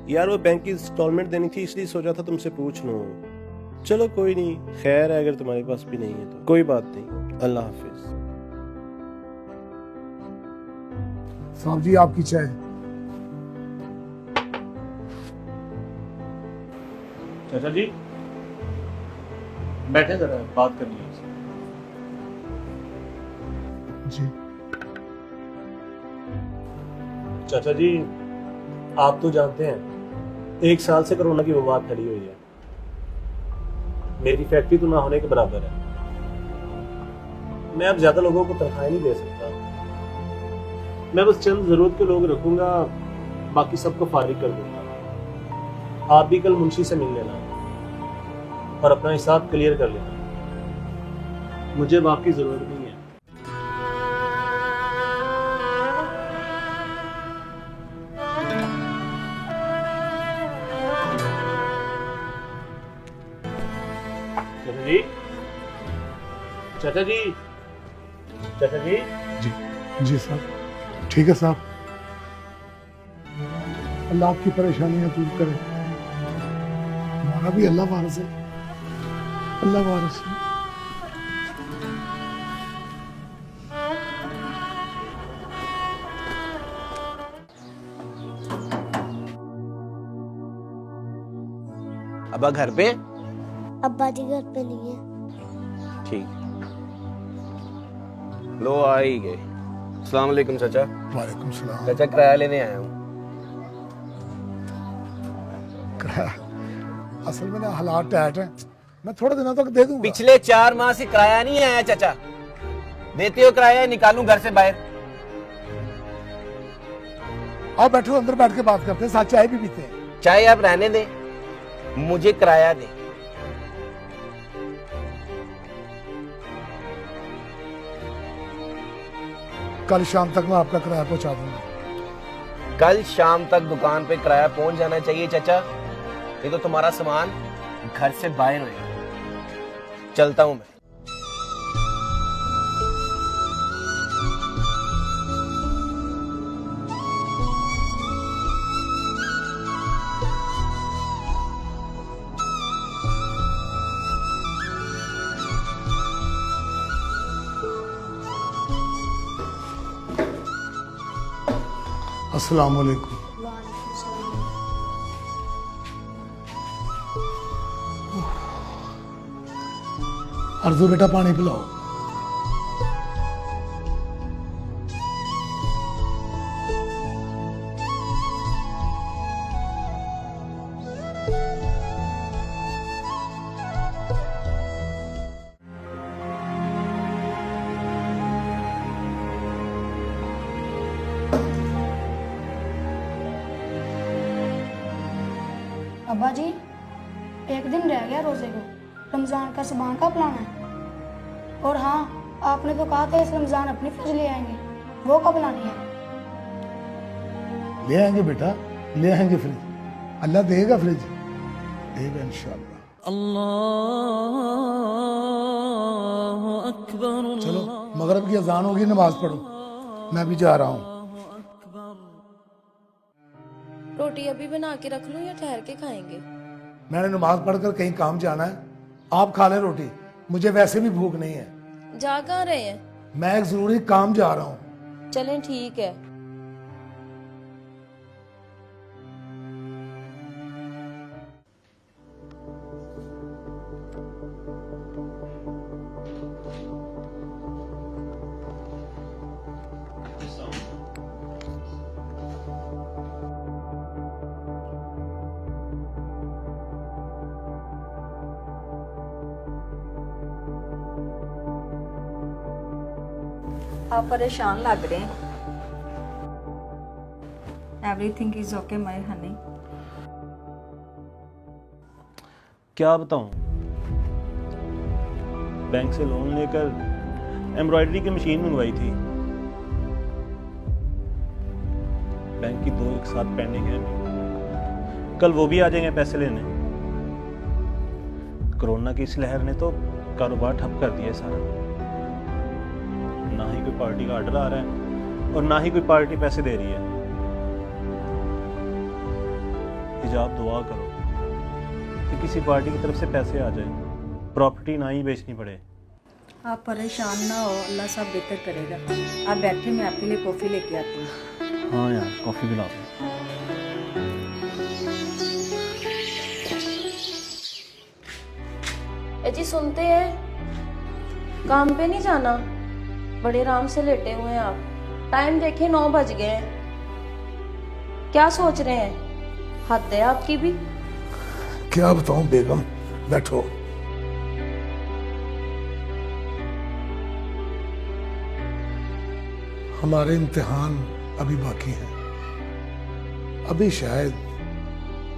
यार वो बैंक की इंस्टॉलमेंट देनी थी, इसलिए सोचा था तुमसे पूछ लूं। चलो कोई नहीं, खैर है, अगर तुम्हारे पास भी नहीं है तो कोई बात नहीं। अल्लाह हाफिज। साहब जी आपकी चाय। चाचा जी बैठे, जरा बात करनी है। जी चाचा जी आप तो जानते हैं 1 साल से कोरोना की वबा फैली हुई है। मेरी फैक्ट्री तो ना होने के बराबर है। मैं अब ज्यादा लोगों को तनख्वाह नहीं दे सकता। मैं बस चंद जरूरत के लोग रखूंगा, बाकी सबको फारिग कर दूंगा। आप भी कल मुंशी से मिल लेना और अपना हिसाब क्लियर कर लेना। मुझे अब आपकी जरूरत नहीं है। चाचा जी, चाचा जी, चाचा जी। जी जी साहब, ठीक है साहब। अल्लाह आपकी परेशानियां दूर करे। हमारा भी अल्लाह वारिस है, अल्लाह वारिस है। अब्बा घर पे? अब्बा जी घर पे नहीं है। ठीक, लो आ ही गए। अस्सलाम वालेकुम चाचा। वालेकुम सलाम। चाचा किराया लेने आया हूँ। असल में ना हालात टाइट हैं, मैं थोड़े दिनों तक दे दूंगा। पिछले 4 माह से किराया नहीं आया चाचा। देते हो किराया, निकालूं घर से बाहर? आओ बैठो, अंदर बैठ के बात करते हैं, साथ चाय भी पीते हैं। चाहे आप रहने दें, मुझे किराया दे। कल शाम तक मैं आपका किराया पहुंचा दूंगा। कल शाम तक दुकान पे किराया पहुंच जाना चाहिए चाचा, नहीं तो तुम्हारा सामान घर से बाहर होएगा। चलता हूं मैं। अस्सलाम वालेकुम। अर्जू बेटा पानी पिलाओ। अब्बा जी, एक दिन रह गया रोजे को। रमजान का सुबह का प्लान है। और हाँ, आपने तो कहा था इस रमजान अपनी फ्रिज ले आएंगे, वो कब लानी है? ले आएंगे बेटा, ले आएंगे फ्रिज। अल्लाह देगा फ्रिज, देगा इंशाअल्लाह। अल्लाहु अकबर। चलो मगरिब की अजान होगी, नमाज पढ़ो, मैं भी जा रहा हूँ। रोटी अभी बना के रख लूं या ठहर के खाएंगे? मैंने नमाज पढ़कर कहीं काम जाना है, आप खा लें रोटी, मुझे वैसे भी भूख नहीं है। जा कहाँ रहे हैं? मैं एक जरूरी काम जा रहा हूँ। चलें ठीक है। आप परेशान लग रहे हैं। Everything is okay my Honey. क्या बताऊं, बैंक से लोन लेकर एम्ब्रॉयडरी की मशीन मंगवाई थी। बैंक की 2 एक साथ पेंडिंग है, कल वो भी आ जाएंगे पैसे लेने। कोरोना की इस लहर ने तो कारोबार ठप कर दिया सारा। ना ही कोई पार्टी का ऑर्डर आ रहा है और ना ही कोई पार्टी पैसे दे रही है। इल्तिजा दुआ करो कि किसी पार्टी की तरफ से पैसे आ जाए, प्रॉपर्टी ना ही बेचनी पड़े। आप परेशान ना हो, अल्लाह सब बेहतर करेगा। आप बैठे, मैं आपके लिए कॉफ़ी लेके आती हूँ। हाँ यार, कॉफ़ी पिला दो। जी सुनते हैं, काम पे नहीं जाना? बड़े आराम से लेटे हुए हैं आप। टाइम देखे 9 बज गए हैं। क्या सोच रहे हैं? हद है आपकी भी। क्या बताऊं बेगम, बैठो। हमारे इम्तिहान अभी बाकी हैं। अभी शायद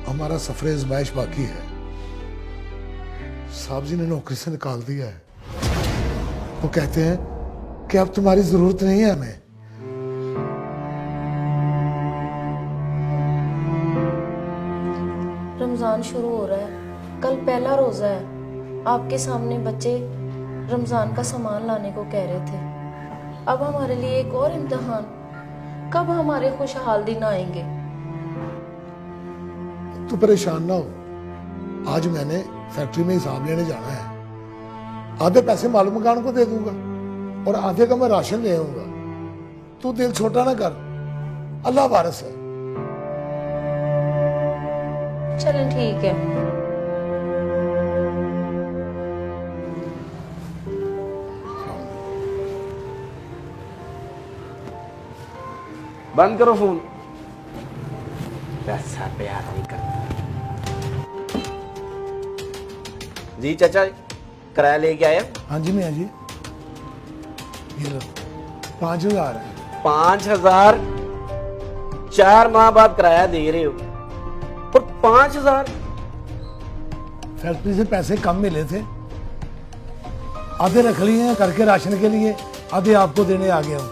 हमारा सफरे आज़माइश बाकी है। साहब जी ने नौकरी से निकाल दिया है। वो कहते हैं कि अब तुम्हारी जरूरत नहीं है हमें। रमजान शुरू हो रहा है, कल पहला रोजा है। आपके सामने बच्चे रमजान का सामान लाने को कह रहे थे। अब हमारे लिए एक और इम्तिहान। कब हमारे खुशहाल दिन आएंगे? तू परेशान ना हो। आज मैंने फैक्ट्री में हिसाब लेने जाना है। आधे पैसे मालूम मकान को दे दूंगा और आधे का मैं राशन ले आऊंगा। तू दिल छोटा ना कर, अल्लाह वारिस है। चलें ठीक है। बंद करो फोन। पैसा प्यार नहीं करता। जी चाचा, किराया लेके आया? हाँ जी मियाँ जी, ये लो 5,000 है। 5,000? 4 माह बाद किराया दे रहे हो और 5,000? फैक्ट्री से पैसे कम मिले थे, आधे रख लिए हैं करके राशन के लिए, आधे आपको देने आ गया हूँ।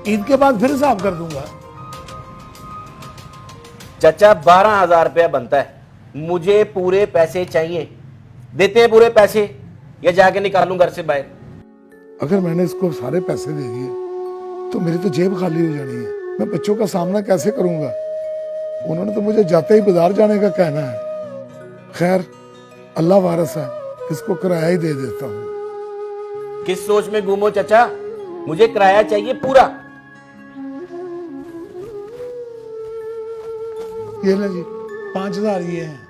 ईद के बाद फिर हिसाब कर दूंगा। चाचा 12,000 रुपया बनता है, मुझे पूरे पैसे चाहिए। देते हैं पूरे पैसे या जाके निकालूं घर से बाहर? अगर मैंने इसको सारे पैसे दे दिए तो मेरी तो जेब खाली हो जानी है। मैं बच्चों का सामना कैसे करूंगा? उन्होंने तो मुझे जाते ही बाजार जाने का कहना है। खैर अल्लाह वारिस है, इसको किराया ही दे देता हूँ। किस सोच में गुम हो चाचा? मुझे किराया चाहिए पूरा। ये ले जी 5,000 ये हैं।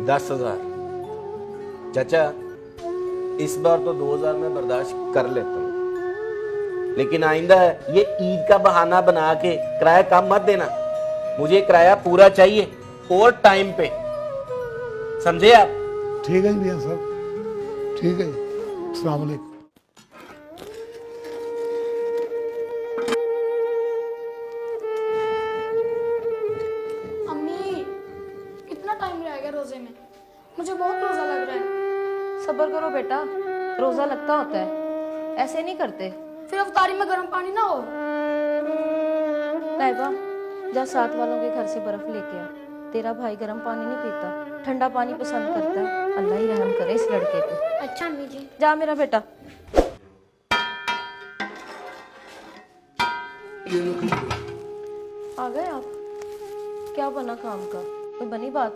10,000 चाचा, इस बार तो 2,000 में बर्दाश्त कर लेता हूँ, लेकिन आइंदा ये ईद का बहाना बना के किराया कम मत देना। मुझे किराया पूरा चाहिए और टाइम पे, समझे आप? ठीक है जी मियां साहब, ठीक है जी। अस्सलाम वालेकुम। अम्मी, कितना टाइम रह गया रोजे में? मुझे बहुत रोजा लग रहा है। सब्र करो बेटा, रोजा लगता होता है, ऐसे नहीं करते। फिर अफ्तारी में गर्म पानी ना हो। ताइबा, जा साथ वालों के घर से बर्फ लेके आ। तेरा भाई गर्म पानी नहीं पीता, ठंडा पानी पसंद करता है। अल्लाह ही रहम करे इस लड़के पे। अच्छा अम्मी जी। जा मेरा बेटा। आ गए आप? क्या बना काम का? कोई बनी बात?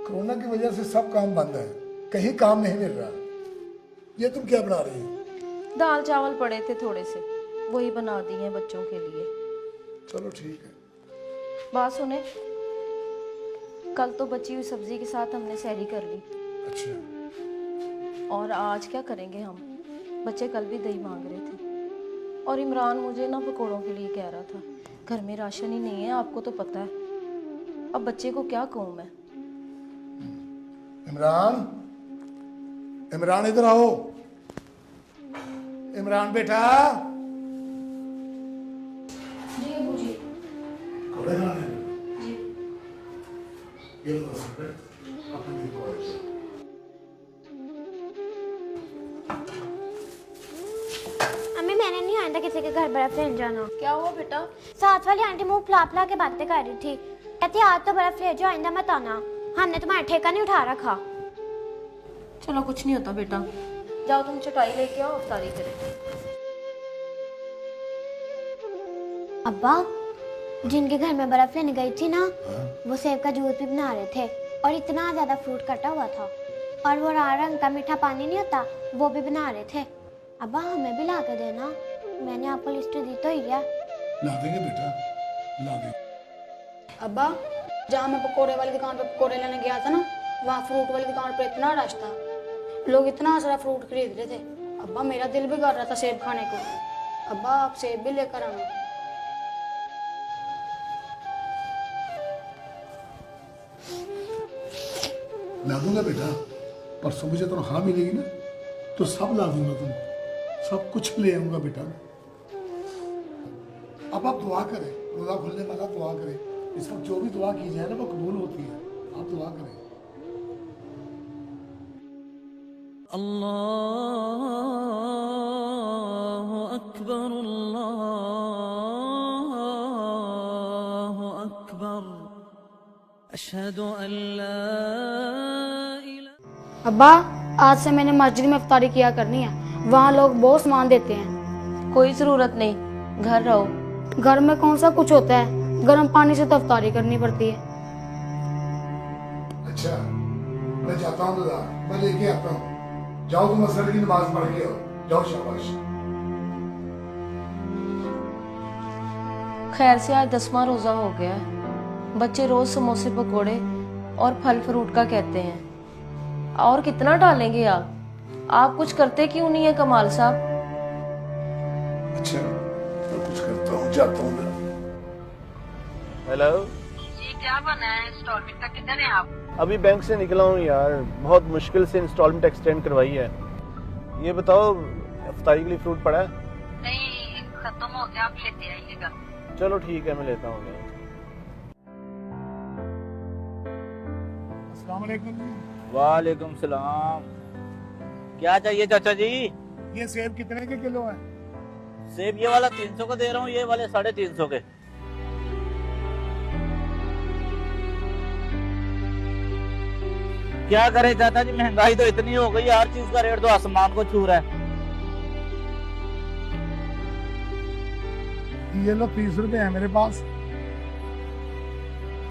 कोरोना की वजह से सब काम बंद है, कहीं काम नहीं मिल रहा। ये तुम क्या बना रही हो? दाल चावल पड़े थे थोड़े से, वही बना दिए हैं बच्चों के लिए। चलो ठीक है। बात सुने, कल तो बची हुई सब्जी के साथ हमने सहरी कर ली। अच्छा। और आज क्या करेंगे हम? बच्चे कल भी दही मांग रहे थे और इमरान मुझे ना पकौड़ों के लिए कह रहा था। घर में राशन ही नहीं है, आपको तो पता है। अब बच्चे को क्या कहूँ मैं? इमरान, इमरान इधर आओ। इमरान बेटा। जी अबू जी। घोड़े खाने जी। ये लो सर, अपने लिए घोड़े। अम्मी मैंने नहीं आइंदा किसी के घर बर्फ लेने जाना। क्या हुआ बेटा? साथ वाली आंटी मुंह फुला फुला के बातें कर रही थी, कहती आज तो बर्फ ले जाओ, आइंदा मत आना, हमने तुम्हारा ठेका नहीं उठा रखा। चलो कुछ नहीं होता बेटा, जाओ तुम चटाई लेके आओ, अफ्तारी करें। अब्बा जिनके घर में बर्फ लेने गई थी ना, वो सेब का जूस भी बना रहे थे और इतना ज्यादा फ्रूट कटा हुआ था। और वो लाल रंग का मीठा पानी नहीं होता, वो भी बना रहे थे। अब्बा हमें भी ला के देना, मैंने आपको लिस्ट दी तो ही है। ला देंगे बेटा, ला देंगे। अब्बा, जहाँ मैं पकोड़े वाली दुकान पे पकोड़े लेने गया था ना, वहाँ फ्रूट वाली दुकान पे इतना रश था, लोग इतना सारा फ्रूट खरीद रहे थे। अब्बा मेरा दिल भी कर रहा था सेब खाने को। अब्बा आप सेब भी लेकर आना। ला दूंगा बेटा, परसों मुझे तनख्वाह मिलेगी ना तो सब ला दूंगा तुमको, सब कुछ ले आऊंगा बेटा। अब आप दुआ करें, रोजा खुलने वाला दुआ करें। इस वक्त जो भी दुआ की जाए ना वो कबूल होती है, आप दुआ करें। अल्लाहु अकबर, अल्लाहु अकबर, अशहदु अन ला इलाहा। अब्बा आज से मैंने मस्जिद में इफ्तारी किया करनी है, वहाँ लोग बहुत सामान देते हैं। कोई जरूरत नहीं, घर रहो। घर में कौन सा कुछ होता है, गर्म पानी से तो इफ्तारी करनी पड़ती है। अच्छा मैं जाता हूँ दादा, मैं लेके आता हूँ। जाओ तुम असर की नमाज पढ़ के आओ, जाओ शाबाश। खैर से आज 10वां रोजा हो गया है। बच्चे रोज समोसे पकोड़े और फल फ्रूट का कहते हैं। और कितना टालेंगे आप कुछ करते क्यों नहीं है कमाल साहब? अच्छा मैं कुछ करता हूँ, जाता हूँ मैं। हेलो जी, क्या बना है? इंस्टॉलमेंट का किधर है आप? अभी बैंक से निकला हूँ यार, बहुत मुश्किल से इंस्टॉलमेंट एक्सटेंड करवाई है। ये बताओ इफ्तारी के लिए फ्रूट पड़ा है? नहीं, खत्म हो गया, आप लेते आइएगा। चलो ठीक है, मैं लेता हूँ। अस्सलाम वालेकुम। वालेकुम सलाम। क्या चाहिए चाचा जी? ये सेब कितने के किलो है? सेब ये वाला 300 का दे रहा हूँ, ये वाले 350 के। क्या करे चाचा जी, महंगाई तो इतनी हो गई, हर चीज का रेट तो आसमान को छू रहा है। ये लो 30 रुपए है मेरे पास,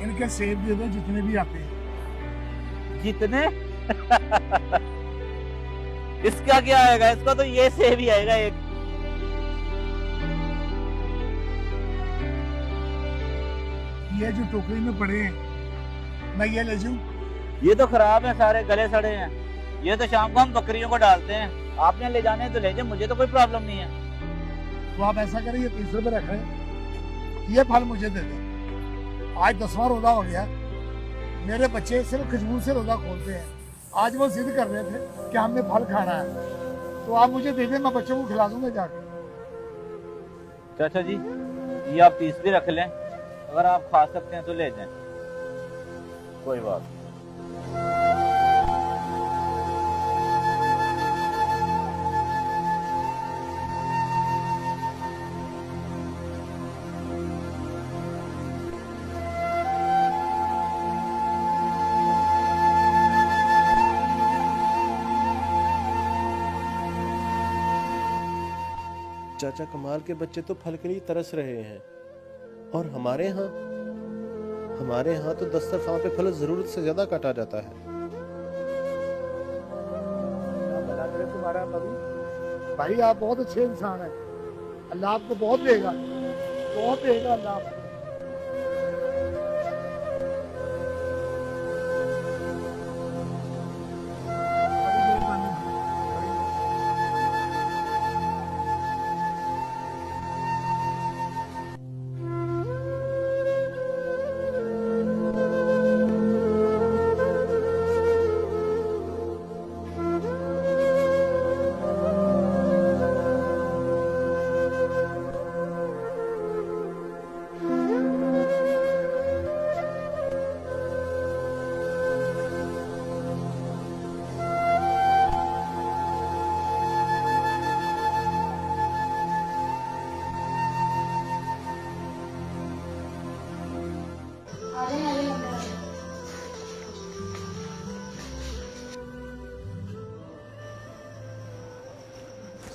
इनके सेब दे दो जितने भी आते हैं। जितने इसका क्या आएगा? इसका तो ये सेब ही आएगा एक। ये जो टोकरी में पड़े हैं मैं ये ले जाऊं? ये तो खराब है, सारे गले सड़े हैं। ये तो शाम को हम बकरियों को डालते हैं। आपने ले जाने तो ले जाए, मुझे तो कोई प्रॉब्लम नहीं है। तो आप ऐसा करें, ये 30 रुपए रख रहे हैं, ये फल मुझे दे दें। आज 10वां रोजा हो गया, मेरे बच्चे सिर्फ खजूर से रोजा खोलते हैं। आज वो जिद कर रहे थे कि हमने फल खाना है, तो आप मुझे दे दें, मैं बच्चों को खिला दूंगा जाकर। चाचा जी ये आप 30 भी रख लें, अगर आप खा सकते हैं तो ले जाएं, कोई बात नहीं। चाचा कमाल के बच्चे तो फल के लिए तरस रहे हैं, और हमारे यहाँ तो दस्तरखान पे फल जरूरत से ज्यादा काटा जाता है। तुम्हारा भाई आप बहुत अच्छे इंसान हैं, अल्लाह आपको बहुत देगा, बहुत देगा अल्लाह आपको।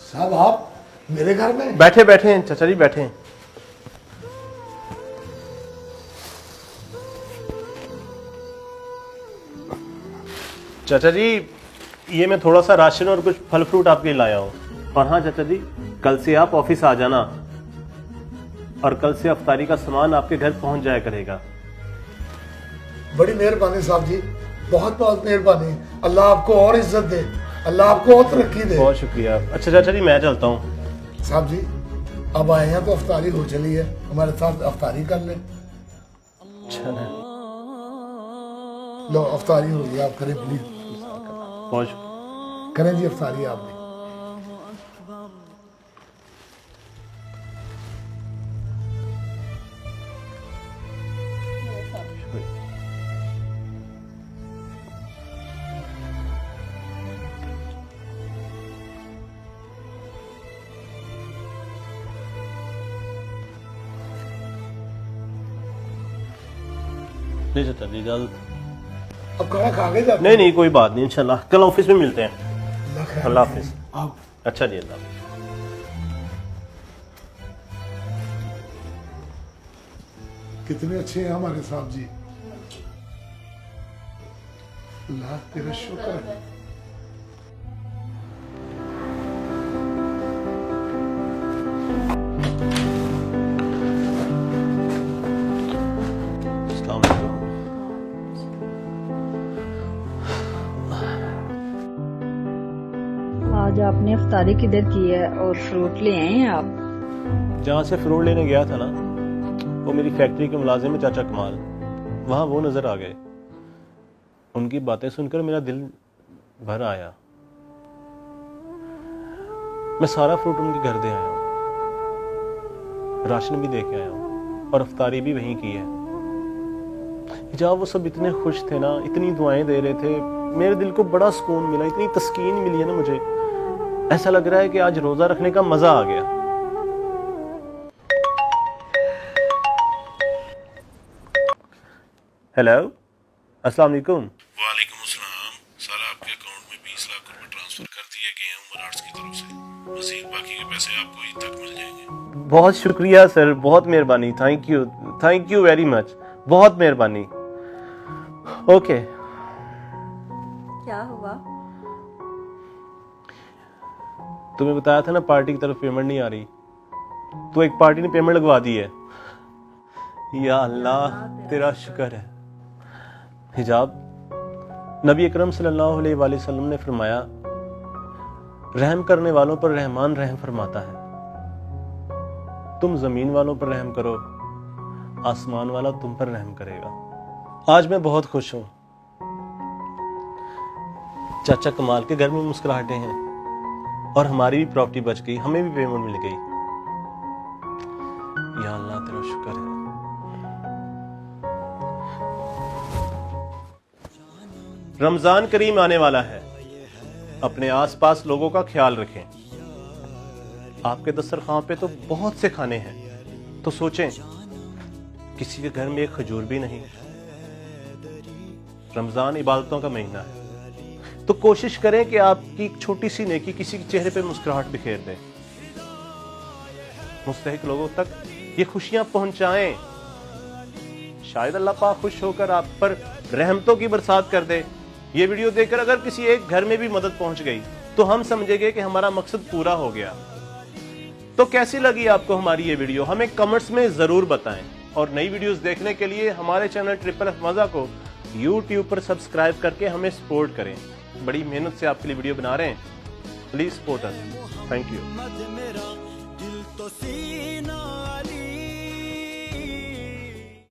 साहब आप मेरे घर में? बैठे बैठे हैं चाचा जी, बैठे हैं। चाचा जी, ये मैं थोड़ा सा राशन और कुछ फल फ्रूट आपके लिए लाया हूँ। और हाँ चाचा जी, कल से आप ऑफिस आ जाना और कल से अफ्तारी का सामान आपके घर पहुंच जाया करेगा। बड़ी मेहरबानी साहब जी, बहुत बहुत मेहरबानी। अल्लाह आपको और इज्जत दे, अल्लाह आपको और तरक्की दे। बहुत शुक्रिया। अच्छा चाचा जी, मैं चलता हूँ। साहब जी, अब आए हैं तो अफ्तारी हो चली है, हमारे साथ अफ्तारी कर लें। चलें। लो अफ्तारी हो गई, आप करें प्लीज। बहुत शुक्रिया। करें जी अफ्तारी आप भी। नहीं चाचा जी, इजाजत। अब खाना खा के जाते नहीं नहीं, कोई बात नहीं, इंशाल्लाह कल ऑफिस में मिलते हैं। हैं? अल्लाह हाफिज। आप अच्छा जी, अल्लाह हाफिज। कितने अच्छे हैं हमारे साहब जी। अल्लाह तेरा शुक्र है। अस्सलाम वालेकुम। आज आपने अफ्तारी किधर की है और फ्रूट ले आए हैं आप? जहाँ से फ्रूट लेने गया था ना, वो मेरी फैक्ट्री के मुलाजिम है चाचा कमाल, वहाँ वो नज़र आ गए। उनकी बातें सुनकर मेरा दिल भर आया। मैं सारा फ्रूट उनके घर दे आया हूँ, राशन भी दे के आया हूँ और अफ्तारी भी वहीं की है। जब वो सब इतने खुश थे ना, इतनी दुआएं दे रहे थे, मेरे दिल को बड़ा सुकून मिला, इतनी तस्कीन मिली है ना मुझे। ऐसा लग रहा है कि आज रोज़ा रखने का मज़ा आ गया। हेलो, अस्सलाम वालेकुम। वालेकुम अस्सलाम। सर, आपके अकाउंट में 20 लाख रुपए ट्रांसफर कर दिए गए हैं उमर आर्ट्स की तरफ से। मजीद बाकी के पैसे आपको ईद तक मिल जाएंगे। बहुत शुक्रिया सर, बहुत मेहरबानी। थैंक यू वेरी मच, बहुत मेहरबानी। ओके। क्या हुआ? तुम्हें बताया था ना पार्टी की तरफ पेमेंट नहीं आ रही, तो एक पार्टी ने पेमेंट लगवा दी है। या अल्लाह तेरा शुक्र है। हिजाब, नबी अकरम सल्लल्लाहु अलैहि वसल्लम ने फरमाया, रहम करने वालों पर रहमान रहम फरमाता है। तुम जमीन वालों पर रहम करो, आसमान वाला तुम पर रहम करेगा। आज मैं बहुत खुश हूं। चाचा कमाल के घर में मुस्कुराहटें हैं और हमारी भी प्रॉपर्टी बच गई, हमें भी पेमेंट मिल गई। या अल्लाह तेरा शुक्र है। रमजान करीम आने वाला है, अपने आसपास लोगों का ख्याल रखें। आपके दस्तरखान पे तो बहुत से खाने हैं, तो सोचें किसी के घर में एक खजूर भी नहीं। रमजान इबादतों का महीना है, तो कोशिश करें कि आपकी एक छोटी सी नेकी किसी के चेहरे पे मुस्कुराहट बिखेर दे। मुस्तहिक लोगों तक ये खुशियां पहुंचाएं। शायद अल्लाह पाक खुश होकर आप पर रहमतों की बरसात कर दे। ये वीडियो देखकर अगर किसी एक घर में भी मदद पहुंच गई तो हम समझेंगे कि हमारा मकसद पूरा हो गया। तो कैसी लगी आपको हमारी ये वीडियो, हमें कमेंट्स में जरूर बताएं। और नई वीडियोस देखने के लिए हमारे चैनल ट्रिपल एफ मज़ा को YouTube पर सब्सक्राइब करके हमें सपोर्ट करें। बड़ी मेहनत से आपके लिए वीडियो बना रहे हैं, please support us. Thank you.